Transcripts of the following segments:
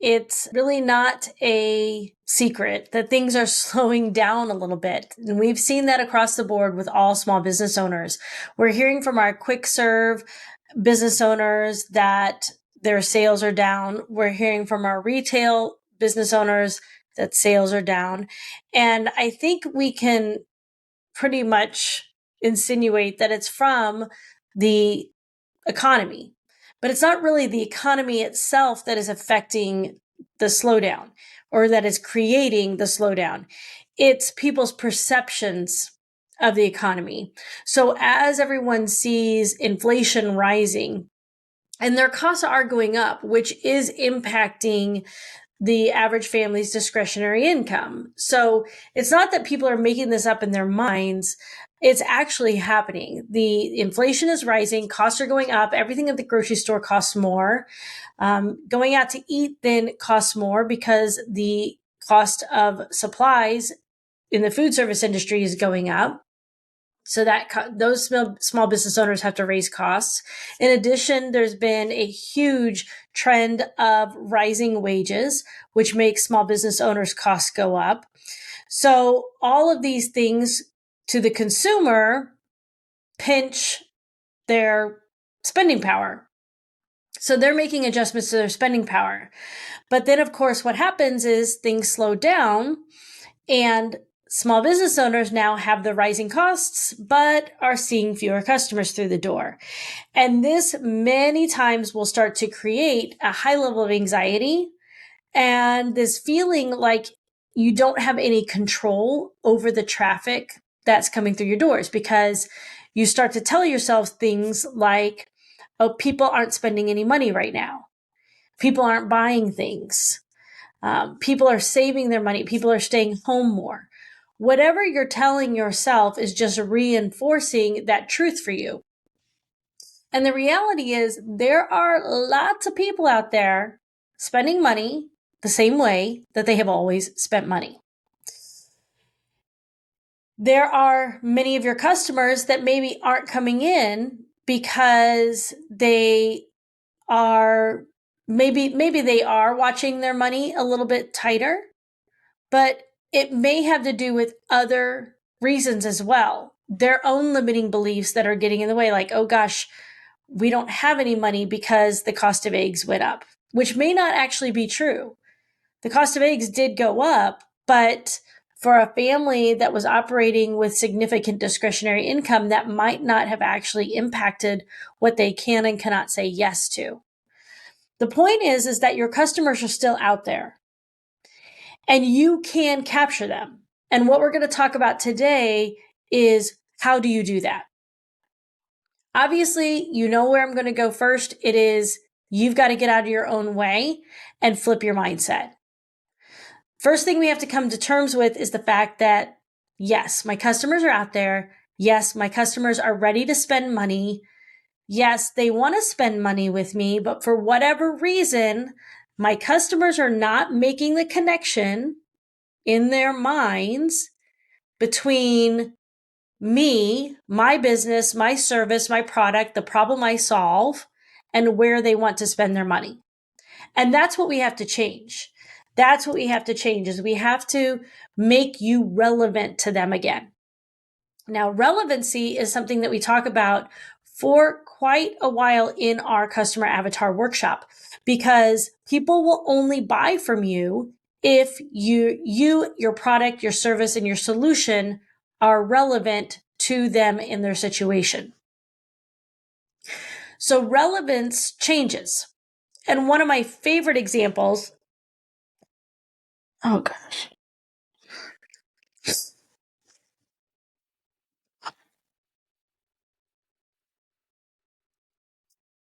It's really not a secret that things are slowing down a little bit. And we've seen that across the board with all small business owners. We're hearing from our quick serve business owners that their sales are down. We're hearing from our retail business owners that sales are down. And I think we can pretty much insinuate that it's from the economy. But it's not really the economy itself that is affecting the slowdown or that is creating the slowdown. It's people's perceptions of the economy. So as everyone sees inflation rising and their costs are going up, which is impacting the average family's discretionary income. So it's not that people are making this up in their minds. It's actually happening. The inflation is rising, costs are going up, everything at the grocery store costs more. Going out to eat then costs more because the cost of supplies in the food service industry is going up. So that those small business owners have to raise costs. In addition, there's been a huge trend of rising wages, which makes small business owners' costs go up. So all of these things to the consumer pinch their spending power. So they're making adjustments to their spending power. But then, of course, what happens is things slow down and small business owners now have the rising costs, but are seeing fewer customers through the door. And this many times will start to create a high level of anxiety and this feeling like you don't have any control over the traffic that's coming through your doors, because you start to tell yourself things like, oh, people aren't spending any money right now. People aren't buying things. People are saving their money. People are staying home more. Whatever you're telling yourself is just reinforcing that truth for you. And the reality is there are lots of people out there spending money the same way that they have always spent money. There are many of your customers that maybe aren't coming in because they are maybe they are watching their money a little bit tighter, but it may have to do with other reasons as well. Their own limiting beliefs that are getting in the way, like, oh gosh, we don't have any money because the cost of eggs went up, which may not actually be true. The cost of eggs did go up, but for a family that was operating with significant discretionary income, that might not have actually impacted what they can and cannot say yes to. The point is that your customers are still out there and you can capture them. And what we're going to talk about today is how do you do that? Obviously, you know where I'm going to go first. It is you've got to get out of your own way and flip your mindset. First thing we have to come to terms with is the fact that, yes, my customers are out there. Yes, my customers are ready to spend money. Yes, they want to spend money with me, but for whatever reason, my customers are not making the connection in their minds between me, my business, my service, my product, the problem I solve, and where they want to spend their money. And that's what we have to change. That's what we have to change, is we have to make you relevant to them again. Now, relevancy is something that we talk about for quite a while in our customer avatar workshop, because people will only buy from you if your product, your service, and your solution are relevant to them in their situation. So relevance changes. And one of my favorite examples, oh gosh.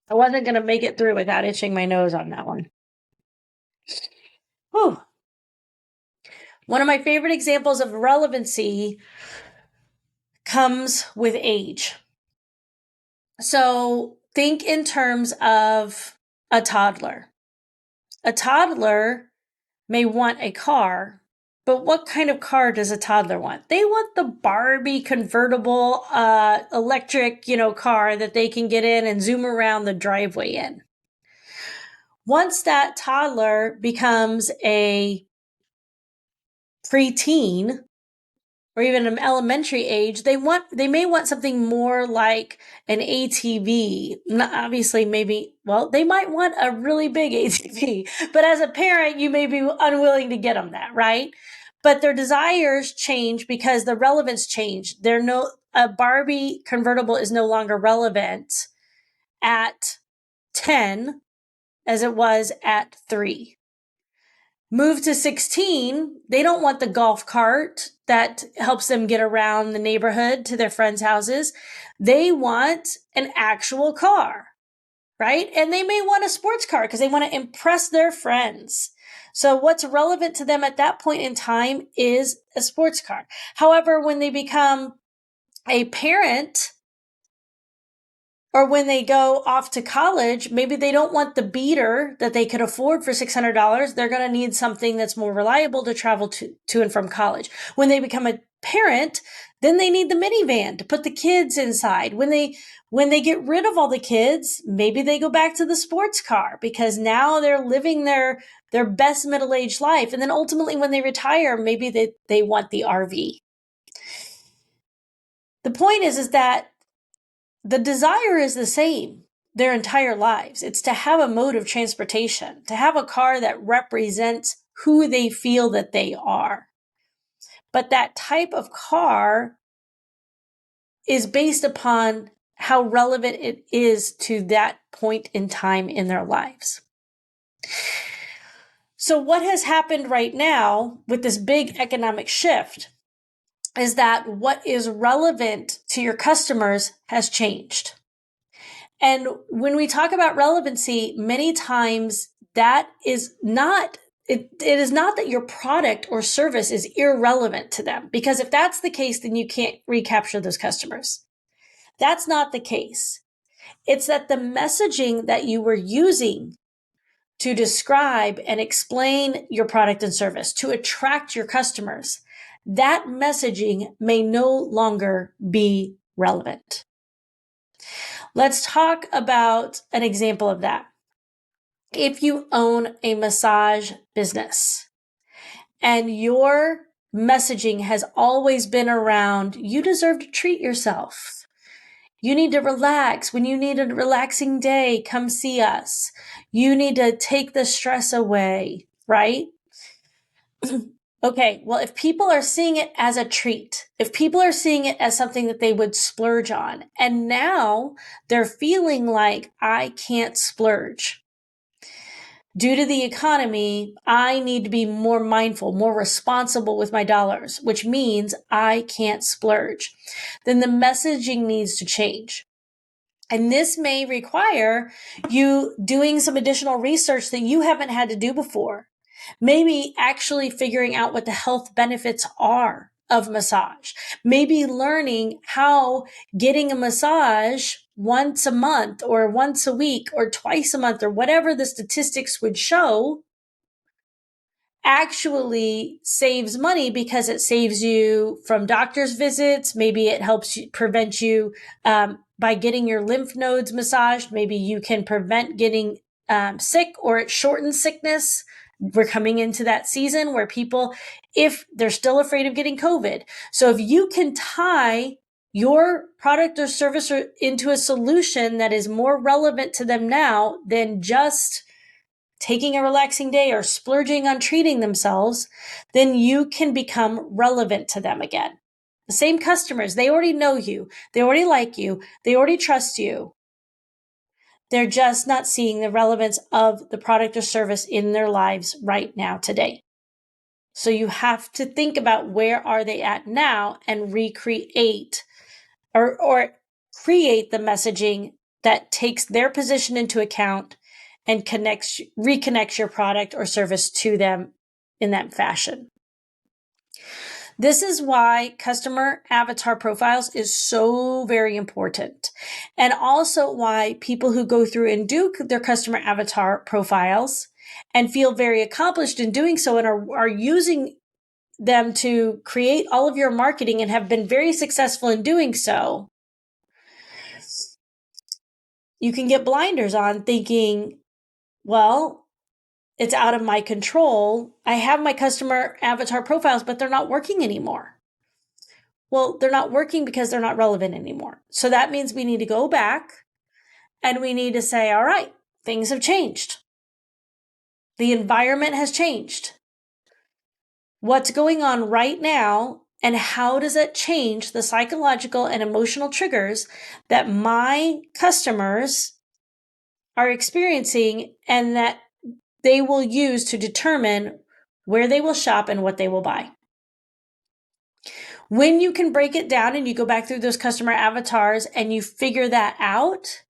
I wasn't going to make it through without itching my nose on that one. Whew. One of my favorite examples of relevancy comes with age. So think in terms of a toddler. A toddler may want a car, but what kind of car does a toddler want? They want the Barbie convertible electric, car that they can get in and zoom around the driveway in. Once that toddler becomes a preteen or even an elementary age, they may want something more like an ATV. Obviously, they might want a really big ATV, but as a parent, you may be unwilling to get them that, right? But their desires change because the relevance changed. A Barbie convertible is no longer relevant at 10 as it was at 3. Move to 16, they don't want the golf cart that helps them get around the neighborhood to their friends' houses. They want an actual car, right? And they may want a sports car because they want to impress their friends. So what's relevant to them at that point in time is a sports car. However, when they become a parent, or when they go off to college, maybe they don't want the beater that they could afford for $600. They're going to need something that's more reliable to travel to and from college. When they become a parent, then they need the minivan to put the kids inside. When they get rid of all the kids, maybe they go back to the sports car because now they're living their best middle-aged life. And then ultimately when they retire, maybe they want the RV. The point is that the desire is the same their entire lives. It's to have a mode of transportation, to have a car that represents who they feel that they are. But that type of car is based upon how relevant it is to that point in time in their lives. So what has happened right now with this big economic shift is that what is relevant to your customers has changed. And when we talk about relevancy, many times that is not, it is not that your product or service is irrelevant to them. Because if that's the case, then you can't recapture those customers. That's not the case. It's that the messaging that you were using to describe and explain your product and service to attract your customers, that messaging may no longer be relevant. Let's talk about an example of that. If you own a massage business and your messaging has always been around, you deserve to treat yourself. You need to relax. When you need a relaxing day, come see us. You need to take the stress away, right? Okay, well, if people are seeing it as a treat, if people are seeing it as something that they would splurge on, and now they're feeling like I can't splurge. Due to the economy, I need to be more mindful, more responsible with my dollars, which means I can't splurge. Then the messaging needs to change. And this may require you doing some additional research that you haven't had to do before. Maybe actually figuring out what the health benefits are of massage. Maybe learning how getting a massage once a month or once a week or twice a month or whatever the statistics would show actually saves money because it saves you from doctor's visits. Maybe it helps you prevent you by getting your lymph nodes massaged. Maybe you can prevent getting sick, or it shortens sickness. We're coming into that season where people, if they're still afraid of getting COVID. So if you can tie your product or service into a solution that is more relevant to them now than just taking a relaxing day or splurging on treating themselves, then you can become relevant to them again. The same customers, they already know you. They already like you. They already trust you. They're just not seeing the relevance of the product or service in their lives right now today. So you have to think about where are they at now and recreate or create the messaging that takes their position into account and reconnects your product or service to them in that fashion. This is why customer avatar profiles is so very important. And also why people who go through and do their customer avatar profiles and feel very accomplished in doing so and are using them to create all of your marketing and have been very successful in doing so, you can get blinders on thinking Well, it's out of my control. I have my customer avatar profiles, but they're not working anymore. Well, they're not working because they're not relevant anymore. So that means we need to go back and we need to say, all right, things have changed. The environment has changed. What's going on right now, and how does it change the psychological and emotional triggers that my customers are experiencing and that they will use to determine where they will shop and what they will buy? When you can break it down and you go back through those customer avatars and you figure that out,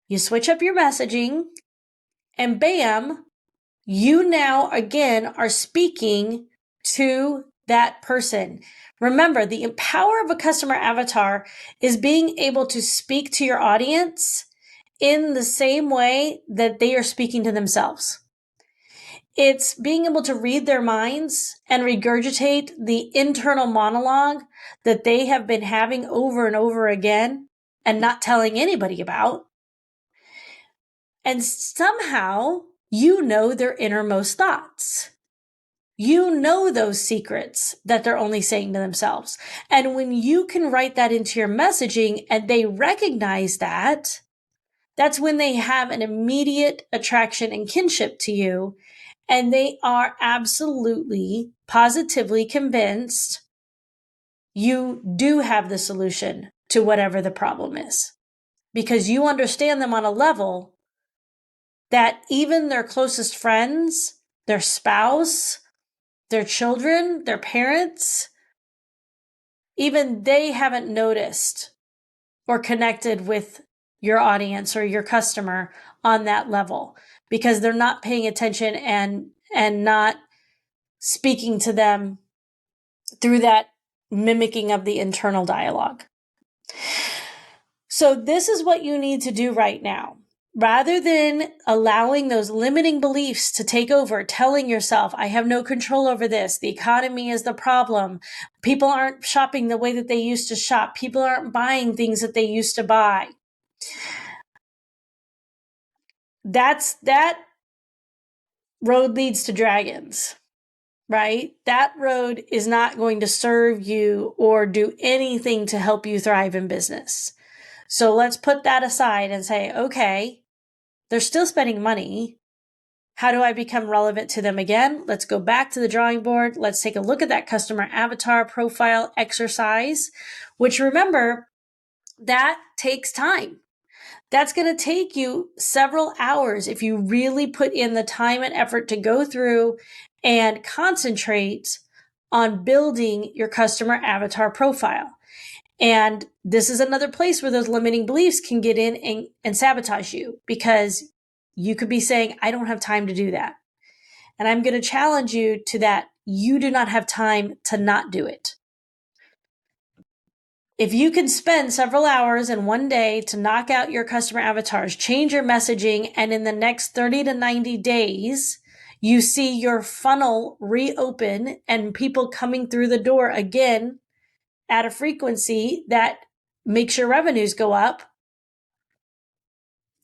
you switch up your messaging and bam, you now again are speaking to that person. Remember, the power of a customer avatar is being able to speak to your audience in the same way that they are speaking to themselves. It's being able to read their minds and regurgitate the internal monologue that they have been having over and over again and not telling anybody about. And somehow you know their innermost thoughts. You know those secrets that they're only saying to themselves. And when you can write that into your messaging and they recognize that, that's when they have an immediate attraction and kinship to you. And they are absolutely, positively convinced you do have the solution to whatever the problem is. Because you understand them on a level that even their closest friends, their spouse, their children, their parents, even they haven't noticed or connected with your audience or your customer on that level because they're not paying attention and not speaking to them through that mimicking of the internal dialogue. So this is what you need to do right now. Rather than allowing those limiting beliefs to take over, telling yourself, I have no control over this. The economy is the problem. People aren't shopping the way that they used to shop. People aren't buying things that they used to buy. That road leads to dragons, right? That road is not going to serve you or do anything to help you thrive in business. So let's put that aside and say, okay, they're still spending money. How do I become relevant to them again? Let's go back to the drawing board. Let's take a look at that customer avatar profile exercise, which remember, that takes time. That's going to take you several hours if you really put in the time and effort to go through and concentrate on building your customer avatar profile. And this is another place where those limiting beliefs can get in and sabotage you, because you could be saying, I don't have time to do that. And I'm going to challenge you to that. You do not have time to not do it. If you can spend several hours in one day to knock out your customer avatars, change your messaging, and in the next 30 to 90 days, you see your funnel reopen and people coming through the door again at a frequency that makes your revenues go up,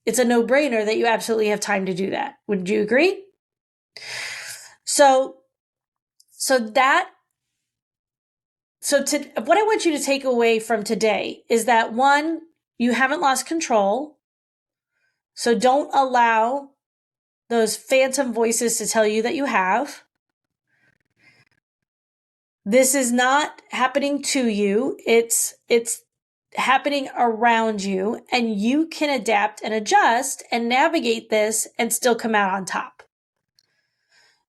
it's a no-brainer that you absolutely have time to do that. Would you agree? So what I want you to take away from today is that, one, you haven't lost control. So don't allow those phantom voices to tell you that you have. This is not happening to you. It's happening around you, and you can adapt and adjust and navigate this and still come out on top.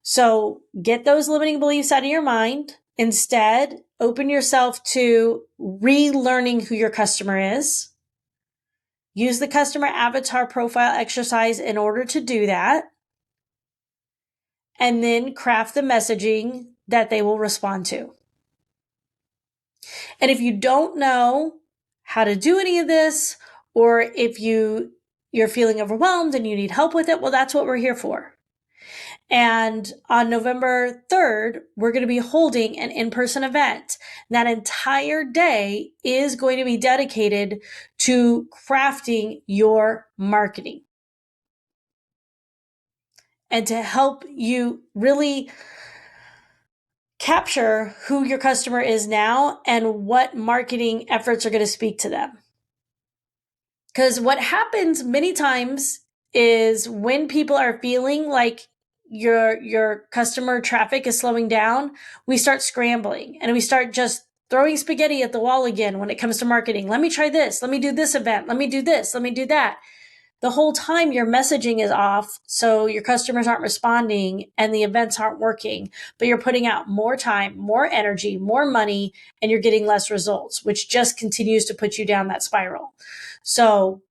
So get those limiting beliefs out of your mind. Instead, open yourself to relearning who your customer is. Use the customer avatar profile exercise in order to do that. And then craft the messaging that they will respond to. And if you don't know how to do any of this, or if you're feeling overwhelmed and you need help with it, well, that's what we're here for. And on November 3rd, we're going to be holding an in-person event. That entire day is going to be dedicated to crafting your marketing. and to help you really capture who your customer is now and what marketing efforts are going to speak to them. Because what happens many times is when people are feeling like your customer traffic is slowing down, we start scrambling and we start just throwing spaghetti at the wall again when it comes to marketing. Let me try this. Let me do this event. Let me do this. Let me do that. The whole time your messaging is off, so your customers aren't responding and the events aren't working, but you're putting out more time, more energy, more money, and you're getting less results, which just continues to put you down that spiral. So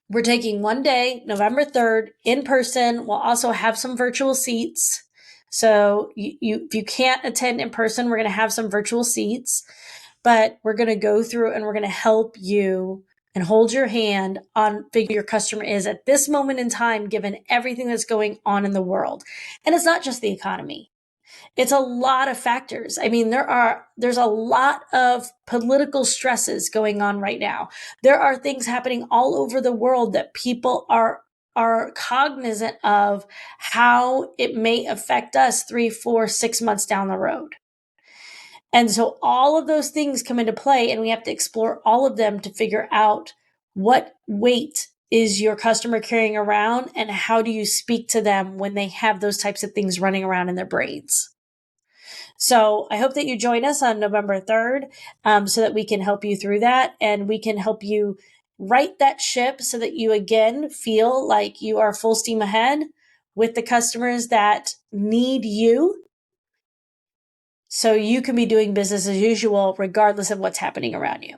we're taking one day, November 3rd, in person. We'll also have some virtual seats. So if you can't attend in person, we're going to have some virtual seats, but we're going to go through and we're going to help you and hold your hand on figure your customer is at this moment in time, given everything that's going on in the world. And it's not just the economy. It's a lot of factors. I mean, there's a lot of political stresses going on right now. There are things happening all over the world that people are cognizant of how it may affect us 3, 4, 6 months down the road. And so all of those things come into play, and we have to explore all of them to figure out what weight is your customer carrying around and how do you speak to them when they have those types of things running around in their brains. So I hope that you join us on November 3rd so that we can help you through that and we can help you right that ship so that you again feel like you are full steam ahead with the customers that need you so you can be doing business as usual regardless of what's happening around you.